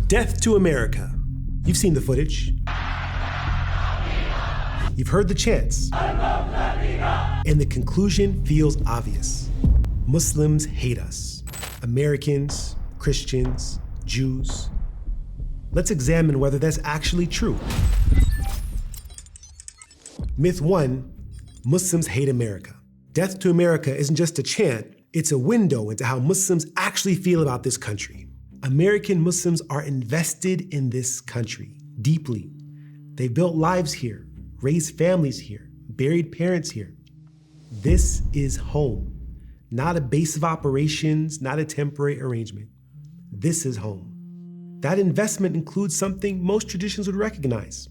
Death to America. You've seen the footage. You've heard the chants. And the conclusion feels obvious. Muslims hate us. Americans, Christians, Jews. Let's examine whether that's actually true. Myth 1, Muslims hate America. Death to America isn't just a chant, it's a window into how Muslims actually feel about this country. American Muslims are invested in this country deeply. They built lives here, raised families here, buried parents here. This is home, not a base of operations, not a temporary arrangement. This is home. That investment includes something most traditions would recognize: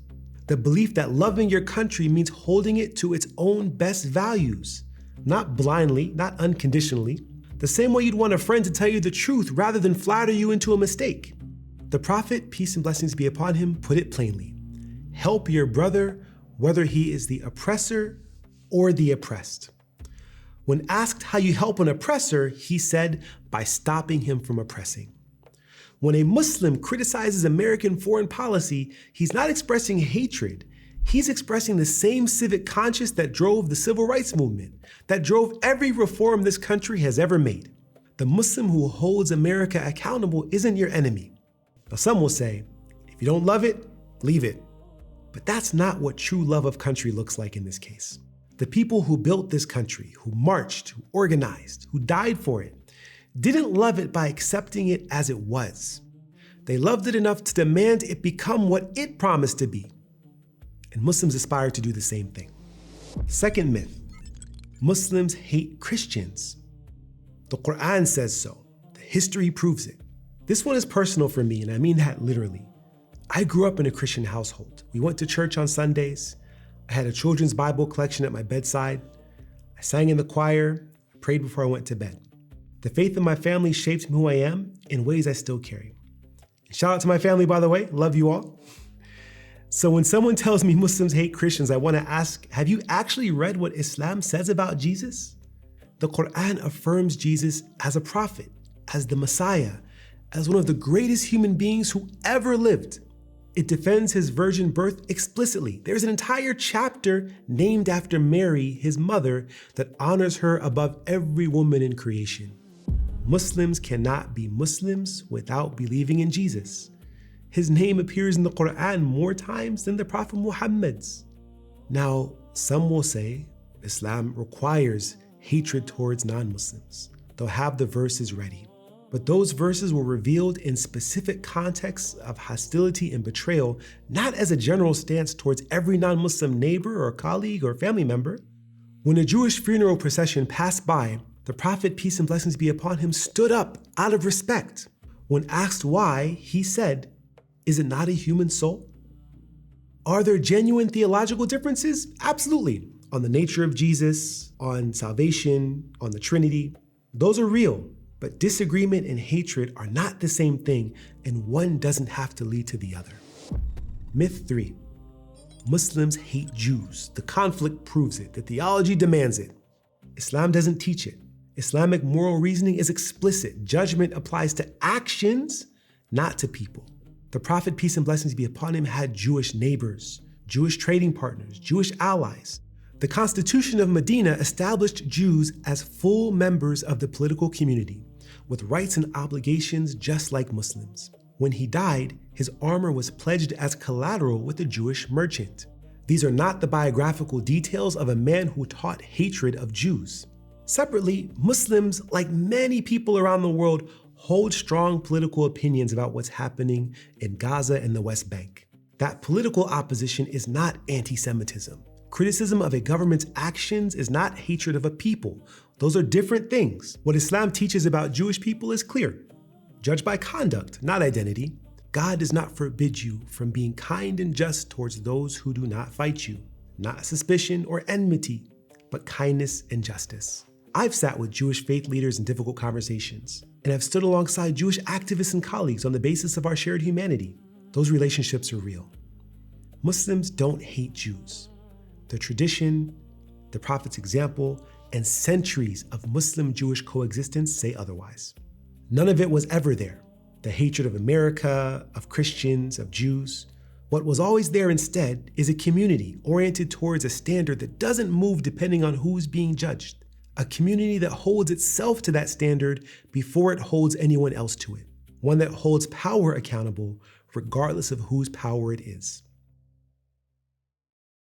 the belief that loving your country means holding it to its own best values, not blindly, not unconditionally, the same way you'd want a friend to tell you the truth rather than flatter you into a mistake. The Prophet, peace and blessings be upon him, put it plainly: help your brother whether he is the oppressor or the oppressed. When asked how you help an oppressor, he said, by stopping him from oppressing. When a Muslim criticizes American foreign policy, he's not expressing hatred. He's expressing the same civic conscience that drove the civil rights movement, that drove every reform this country has ever made. The Muslim who holds America accountable isn't your enemy. Now, some will say, if you don't love it, leave it. But that's not what true love of country looks like in this case. The people who built this country, who marched, who organized, who died for it, didn't love it by accepting it as it was. They loved it enough to demand it become what it promised to be. And Muslims aspire to do the same thing. Second myth, Muslims hate Christians. The Quran says so. The history proves it. This one is personal for me, and I mean that literally. I grew up in a Christian household. We went to church on Sundays. I had a children's Bible collection at my bedside. I sang in the choir. I prayed before I went to bed. The faith of my family shaped who I am in ways I still carry. Shout out to my family, by the way. Love you all. So when someone tells me Muslims hate Christians, I want to ask, have you actually read what Islam says about Jesus? The Quran affirms Jesus as a prophet, as the Messiah, as one of the greatest human beings who ever lived. It defends his virgin birth explicitly. There's an entire chapter named after Mary, his mother, that honors her above every woman in creation. Muslims cannot be Muslims without believing in Jesus. His name appears in the Quran more times than the Prophet Muhammad's. Now, some will say Islam requires hatred towards non-Muslims. They'll have the verses ready. But those verses were revealed in specific contexts of hostility and betrayal, not as a general stance towards every non-Muslim neighbor or colleague or family member. When a Jewish funeral procession passed by, the Prophet, peace and blessings be upon him, stood up out of respect. When asked why, he said, "Is it not a human soul?" Are there genuine theological differences? Absolutely. On the nature of Jesus, on salvation, on the Trinity. Those are real, but disagreement and hatred are not the same thing, and one doesn't have to lead to the other. Myth 3, Muslims hate Jews. The conflict proves it. The theology demands it. Islam doesn't teach it. Islamic moral reasoning is explicit. Judgment applies to actions, not to people. The Prophet, peace and blessings be upon him, had Jewish neighbors, Jewish trading partners, Jewish allies. The Constitution of Medina established Jews as full members of the political community, with rights and obligations just like Muslims. When he died, his armor was pledged as collateral with a Jewish merchant. These are not the biographical details of a man who taught hatred of Jews. Separately, Muslims, like many people around the world, hold strong political opinions about what's happening in Gaza and the West Bank. That political opposition is not anti-Semitism. Criticism of a government's actions is not hatred of a people. Those are different things. What Islam teaches about Jewish people is clear. Judge by conduct, not identity. God does not forbid you from being kind and just towards those who do not fight you. Not suspicion or enmity, but kindness and justice. I've sat with Jewish faith leaders in difficult conversations, and I've stood alongside Jewish activists and colleagues on the basis of our shared humanity. Those relationships are real. Muslims don't hate Jews. The tradition, the Prophet's example, and centuries of Muslim-Jewish coexistence say otherwise. None of it was ever there. the hatred of America, of Christians, of Jews. What was always there instead is a community oriented towards a standard that doesn't move depending on who's being judged. A community that holds itself to that standard before it holds anyone else to it. One that holds power accountable regardless of whose power it is.